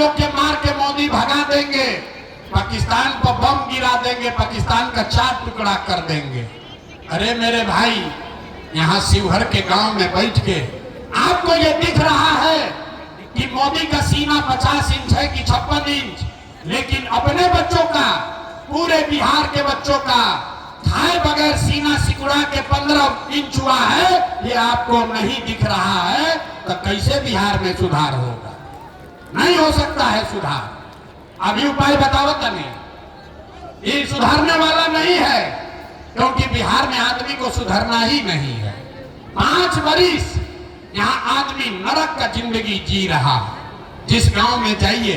लोग के मार के मोदी भगा देंगे, पाकिस्तान पर बम गिरा देंगे, पाकिस्तान का 4 टुकड़ा कर देंगे। अरे मेरे भाई, यहाँ शिवहर के गांव में बैठ के आपको ये दिख रहा है कि मोदी का सीना 50 इंच है कि 56 इंच, लेकिन अपने बच्चों का, पूरे बिहार के बच्चों का खाए बगैर सीना सिकुड़ा के 15 इंच हुआ है, ये आपको नहीं दिख रहा है। तो कैसे बिहार में सुधार होगा? नहीं हो सकता है सुधार। अभी उपाय बताओ तनी, ये सुधारने वाला नहीं है, क्योंकि बिहार में आदमी को सुधरना ही नहीं है। 5 बरिस यहाँ आदमी नरक का जिंदगी जी रहा है। जिस गांव में जाइए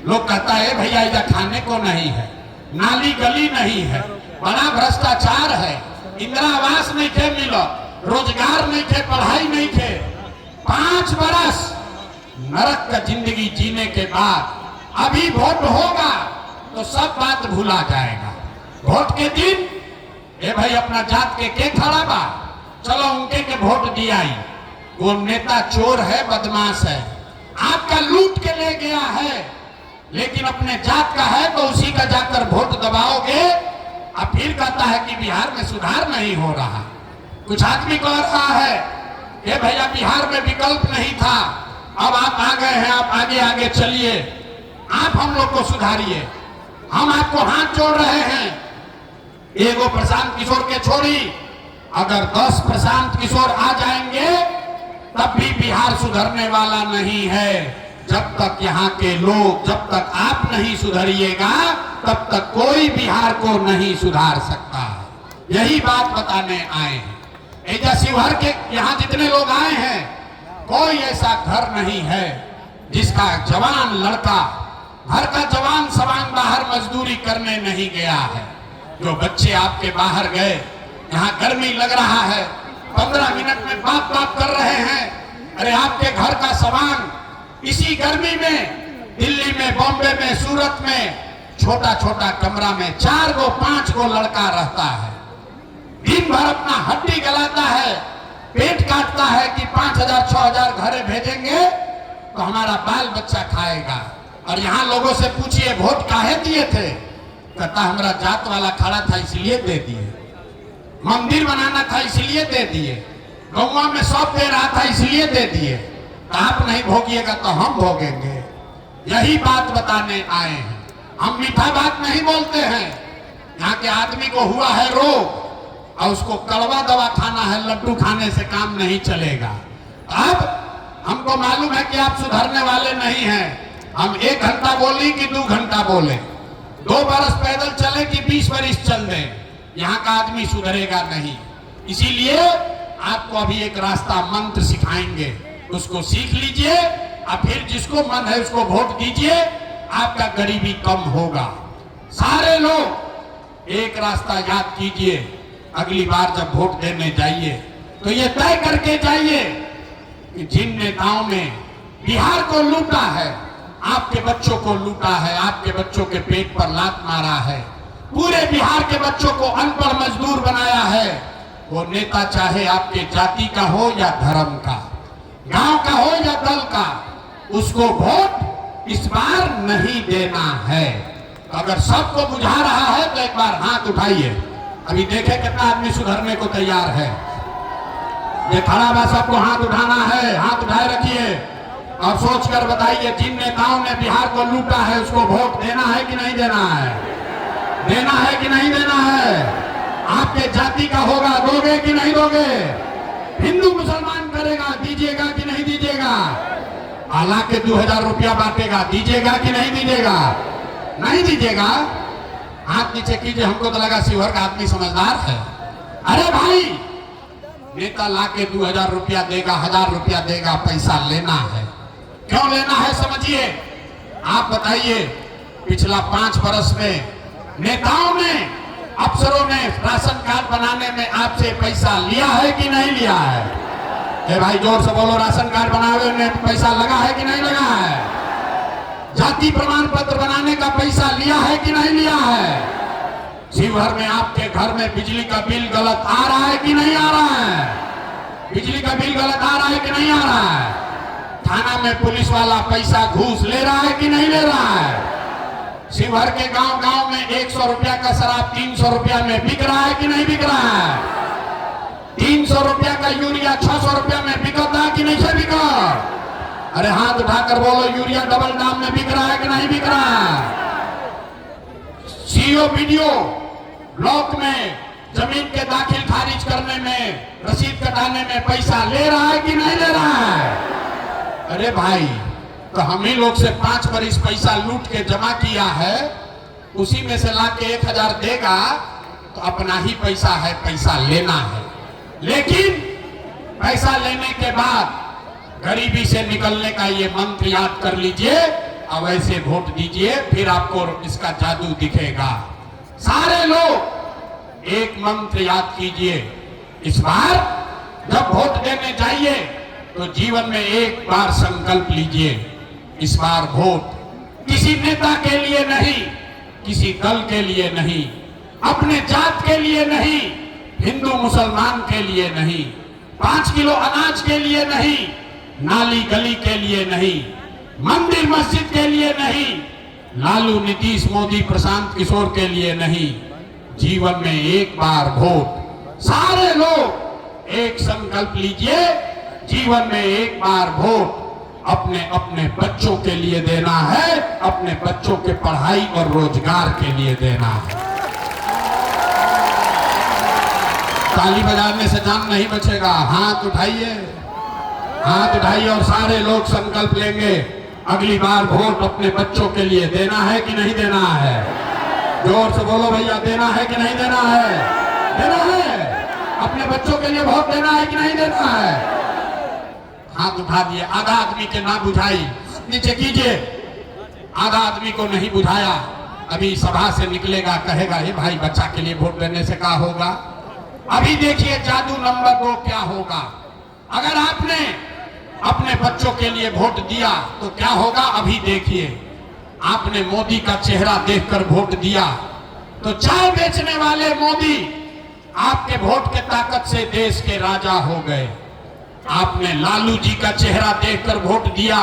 लोग कहता है भैया इधर खाने को नहीं है, नाली गली नहीं है, बड़ा भ्रष्टाचार है, इंदिरा आवास नहीं थे मिलो, रोजगार नहीं थे, पढ़ाई नहीं थे। 5 बरस नरक का जिंदगी जीने के बाद अभी वोट होगा तो सब बात भूला जाएगा। वोट के दिन ए भाई अपना जात के खड़ा बा, चलो उनके के वोट दिया ही। वो नेता चोर है, बदमाश है, आपका लूट के ले गया है, लेकिन अपने जात का है तो उसी का जाकर वोट दबाओगे। अब फिर कहता है कि बिहार में सुधार नहीं हो रहा। कुछ आदमी कह रहा है कि भैया बिहार में विकल्प नहीं था, अब आप आ गए हैं, आप आगे आगे चलिए, आप हम लोग को सुधारिए, हम आपको हाथ जोड़ रहे हैं। एगो प्रशांत किशोर के छोड़ी, अगर 10 प्रशांत किशोर आ जाएंगे तब भी बिहार सुधरने वाला नहीं है। जब तक यहाँ के लोग, जब तक आप नहीं सुधरिएगा तब तक कोई बिहार को नहीं सुधार सकता। यही बात बताने आए हैं। ऐसा शिवहर के यहाँ जितने लोग आए हैं, कोई ऐसा घर नहीं है जिसका जवान लड़का, घर का जवान सवान बाहर मजदूरी करने नहीं गया है। जो बच्चे आपके बाहर गए, यहाँ गर्मी लग रहा है, 15 मिनट में बात कर रहे हैं। अरे आपके घर का सवान इसी गर्मी में दिल्ली में, बॉम्बे में, सूरत में छोटा छोटा कमरा में 4 गो 5 गो लड़का रहता है, दिन भर अपना हड्डी गलाता है, पेट काटता है कि 5,000 6,000 घरे भेजेंगे तो हमारा बाल बच्चा खाएगा। और यहाँ लोगों से पूछिए वोट काहे दिए थे, कहता हमारा जात वाला खड़ा था इसलिए दे दिए, मंदिर बनाना था इसलिए दे दिए, गौवा में सब दे रहा था इसलिए दे दिए, आप नहीं भोगिएगा तो हम भोगेंगे। यही बात बताने आए हैं। हम मीठा बात नहीं बोलते हैं। यहाँ के आदमी को हुआ है रोग और उसको कड़वा दवा खाना है, लड्डू खाने से काम नहीं चलेगा। अब हमको मालूम है कि आप सुधरने वाले नहीं हैं। हम 1 घंटा बोली कि 2 घंटा बोले, 2 बरस पैदल चले कि 20 बरस चल दें, यहाँ का आदमी सुधरेगा नहीं। इसीलिए आपको अभी एक रास्ता मंत्र सिखाएंगे, उसको सीख लीजिए और फिर जिसको मन है उसको वोट दीजिए, आपका गरीबी कम होगा। सारे लोग एक रास्ता याद कीजिए, अगली बार जब वोट देने जाइए तो ये तय करके जाइए कि जिन नेताओं ने बिहार को लूटा है, आपके बच्चों को लूटा है, आपके बच्चों के पेट पर लात मारा है, पूरे बिहार के बच्चों को अनपढ़ मजदूर बनाया है, वो नेता चाहे आपके जाति का हो या धर्म का, गांव का हो या दल का, उसको वोट इस बार नहीं देना है। तो अगर सबको बुझा रहा है तो एक बार हाथ उठाइए, अभी देखे कितना आदमी सुधरने को तैयार है। ये खड़ा बा, सबको हाथ उठाना है, हाथ उठाए रखिए और सोच कर बताइए जिन नेताओं ने बिहार को लूटा है उसको वोट देना है कि नहीं देना है, देना है कि नहीं देना है। आपके जाति का होगा, दोगे कि नहीं दोगे, हिंदू मुसलमान करेगा, दीजिएगा कि नहीं दीजिएगा, आला के 2000 रुपया बांटेगा, दीजिएगा कि नहीं दीजिएगा, नहीं दीजिएगा। हाथ नीचे कीजिए, हमको तो लगा शिवहर का आदमी समझदार है। अरे भाई, नेता ला के 2000 रुपया देगा, 1000 रुपया देगा, पैसा लेना है, क्यों लेना है समझिए। आप बताइए, पिछला 5 बरस में नेताओं ने, अफसरों ने राशन कार्ड बनाने में आपसे पैसा लिया है कि नहीं लिया है? ए भाई जोर से बोलो, राशन कार्ड बनाने में पैसा लगा है कि नहीं लगा है? जाति प्रमाण पत्र बनाने का पैसा लिया है कि नहीं लिया है? शिवहर में आपके घर में बिजली का बिल गलत आ रहा है कि नहीं आ रहा है? बिजली का बिल गलत आ रहा है कि नहीं आ रहा है? थाना में पुलिस वाला पैसा घूस ले रहा है कि नहीं ले रहा है? शिवहर के गांव गांव में 100 रुपया का शराब 300 रुपया में बिक रहा है कि नहीं बिक रहा है? 300 रुपया का यूरिया 600 रुपया में बिकता है कि नहीं से बिका? अरे हाथ उठाकर बोलो, यूरिया डबल दाम में बिक रहा है कि नहीं बिक रहा है? सीओ वीडियो ब्लॉक में जमीन के दाखिल खारिज करने में, रसीद कटाने में पैसा ले रहा है कि नहीं ले रहा है? अरे भाई, तो हम ही लोग से 5 बरिस पैसा लूट के जमा किया है, उसी में से लाके 1000 देगा तो अपना ही पैसा है, पैसा लेना है। लेकिन पैसा लेने के बाद गरीबी से निकलने का ये मंत्र याद कर लीजिए और वैसे वोट दीजिए, फिर आपको इसका जादू दिखेगा। सारे लोग एक मंत्र याद कीजिए, इस बार जब वोट देने जाइए तो जीवन में एक बार संकल्प लीजिए, इस बार वोट किसी नेता के लिए नहीं, किसी दल के लिए नहीं, अपने जात के लिए नहीं, हिंदू मुसलमान के लिए नहीं, 5 किलो अनाज के लिए नहीं, नाली गली के लिए नहीं, मंदिर मस्जिद के लिए नहीं, लालू नीतीश मोदी प्रशांत किशोर के लिए नहीं, जीवन में एक बार वोट। सारे लोग एक संकल्प लीजिए, जीवन में एक बार वोट अपने अपने बच्चों के लिए देना है, अपने बच्चों के पढ़ाई और रोजगार के लिए देना है। ताली बजाने से जान नहीं बचेगा। हाथ उठाइए, हाथ उठाइए और सारे लोग संकल्प लेंगे, अगली बार वोट अपने बच्चों के लिए देना है कि नहीं देना है? जोर से बोलो भैया, देना है कि नहीं देना है? देना है। अपने बच्चों के लिए वोट देना है कि नहीं देना है? हाथ उठा दिए। आधा आदमी के ना बुझाई, नीचे कीजिए। आधा आदमी को नहीं बुझाया, अभी सभा से निकलेगा, कहेगा ये भाई बच्चा के लिए वोट देने से क्या होगा? अभी देखिए जादू नंबर 2 क्या होगा। अगर आपने अपने बच्चों के लिए वोट दिया तो क्या होगा, अभी देखिए। आपने मोदी का चेहरा देखकर वोट दिया तो चाय बेचने वाले मोदी आपके वोट के ताकत से देश के राजा हो गए। आपने लालू जी का चेहरा देखकर वोट दिया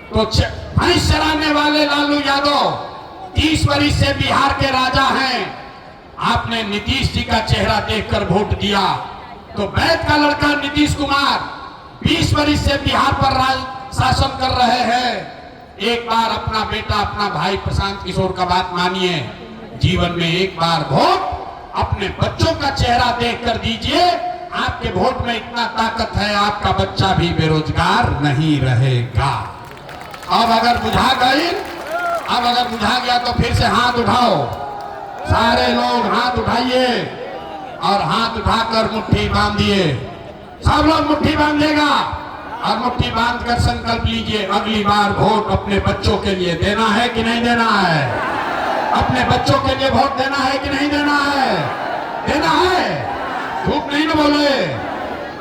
तो भैंस चराने वाले लालू यादव 30 वर्ष से बिहार के राजा हैं। आपने नीतीश जी का चेहरा देखकर वोट दिया तो वैद का लड़का नीतीश कुमार 20 वर्ष से बिहार पर राज शासन कर रहे हैं। एक बार अपना बेटा, अपना भाई प्रशांत किशोर का बात मानिए, जीवन में एक बार वोट अपने बच्चों का चेहरा देखकर दीजिए। आपके वोट में इतना ताकत है, आपका बच्चा भी बेरोजगार नहीं रहेगा। अब अगर बुझा गई, अब अगर बुझा गया तो फिर से हाथ उठाओ। सारे लोग हाथ उठाइए और हाथ उठाकर मुट्ठी बांधिए। सब लोग मुट्ठी बांधेगा और मुट्ठी बांधकर संकल्प लीजिए, अगली बार वोट अपने बच्चों के लिए देना है कि नहीं देना है? अपने बच्चों के लिए वोट देना है कि नहीं देना है? देना है। झूठ नहीं ना बोले।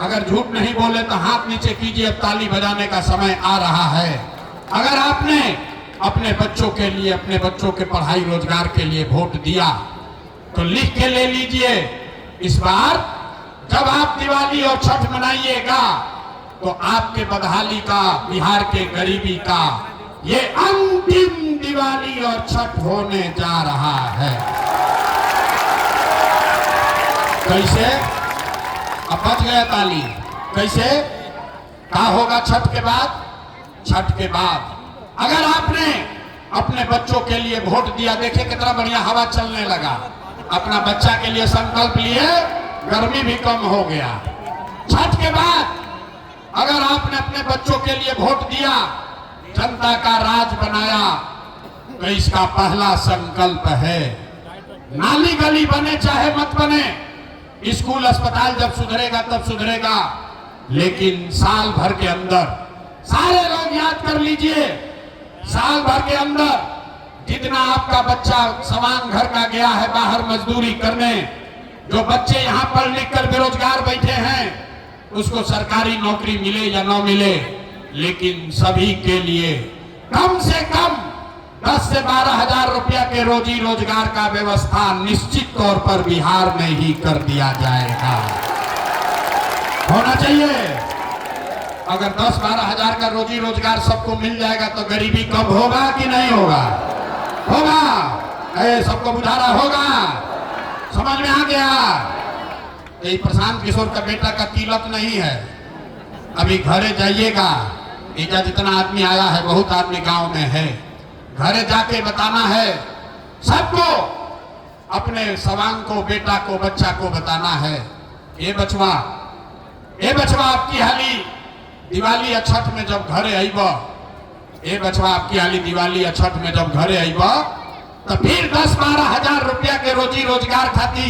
अगर झूठ नहीं बोले तो हाथ नीचे कीजिए, अब ताली बजाने का समय आ रहा है। अगर आपने अपने बच्चों के लिए, अपने बच्चों के पढ़ाई रोजगार के लिए वोट दिया तो लिख के ले लीजिए, इस बार जब आप दिवाली और छठ मनाइएगा तो आपके बदहाली का, बिहार के गरीबी का ये अंतिम दिवाली और छठ होने जा रहा है। कैसे? अब बच गया ताली। कैसे? क्या होगा छठ के बाद? छठ के बाद अगर आपने अपने बच्चों के लिए वोट दिया, देखिए कितना बढ़िया हवा चलने लगा। अपना बच्चा के लिए संकल्प लिए, गर्मी भी कम हो गया। छठ के बाद अगर आपने अपने बच्चों के लिए वोट दिया, जनता का राज बनाया, तो इसका पहला संकल्प है, नाली गली बने चाहे मत बने, स्कूल अस्पताल जब सुधरेगा तब सुधरेगा, लेकिन साल भर के अंदर, सारे लोग याद कर लीजिए, साल भर के अंदर जितना आपका बच्चा समान घर का गया है बाहर मजदूरी करने, जो बच्चे यहाँ पढ़ लिख कर बेरोजगार बैठे हैं, उसको सरकारी नौकरी मिले या न मिले, लेकिन सभी के लिए कम से कम 10 से 12 हजार रुपया के रोजी रोजगार का व्यवस्था निश्चित तौर पर बिहार में ही कर दिया जाएगा। होना चाहिए। अगर 10-12 हजार का रोजी रोजगार सबको मिल जाएगा तो गरीबी कम होगा कि नहीं होगा? होगा। सबको बुझारा होगा। समझ में आ गया? ये प्रशांत किशोर का बेटा का तिलक नहीं है। अभी घरे जाइएगा, इधर जितना आदमी आया है, बहुत आदमी गांव में है, घरे जाके बताना है सबको, अपने सवांग को, बेटा को, बच्चा को बताना है, ये बचवा आपकी हाली दिवाली अछठ में जब घरे आईब, ये बचवा आपकी हाली दिवाली अछठ में जब घरे आईब तो फिर 10-12 हजार रुपया के रोजी रोजगार खाती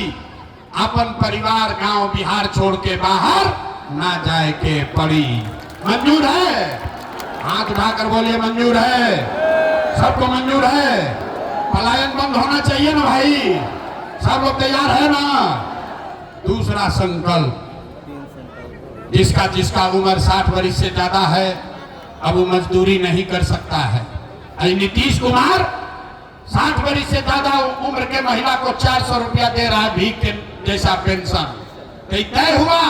अपन परिवार गांव बिहार छोड़ के बाहर ना जाए के पड़ी। मंजूर है? हाथ उठाकर बोलिए मंजूर है। सबको मंजूर है? पलायन बंद होना चाहिए ना भाई? सब लोग तैयार है ना? दूसरा संकल्प, जिसका उम्र 60 वर्ष से ज्यादा है, अब वो मजदूरी नहीं कर सकता है। नीतीश कुमार 60 वर्ष से ज्यादा उम्र के महिला को 400 रुपया दे रहा है भीख के जैसा पेंशन। तय हुआ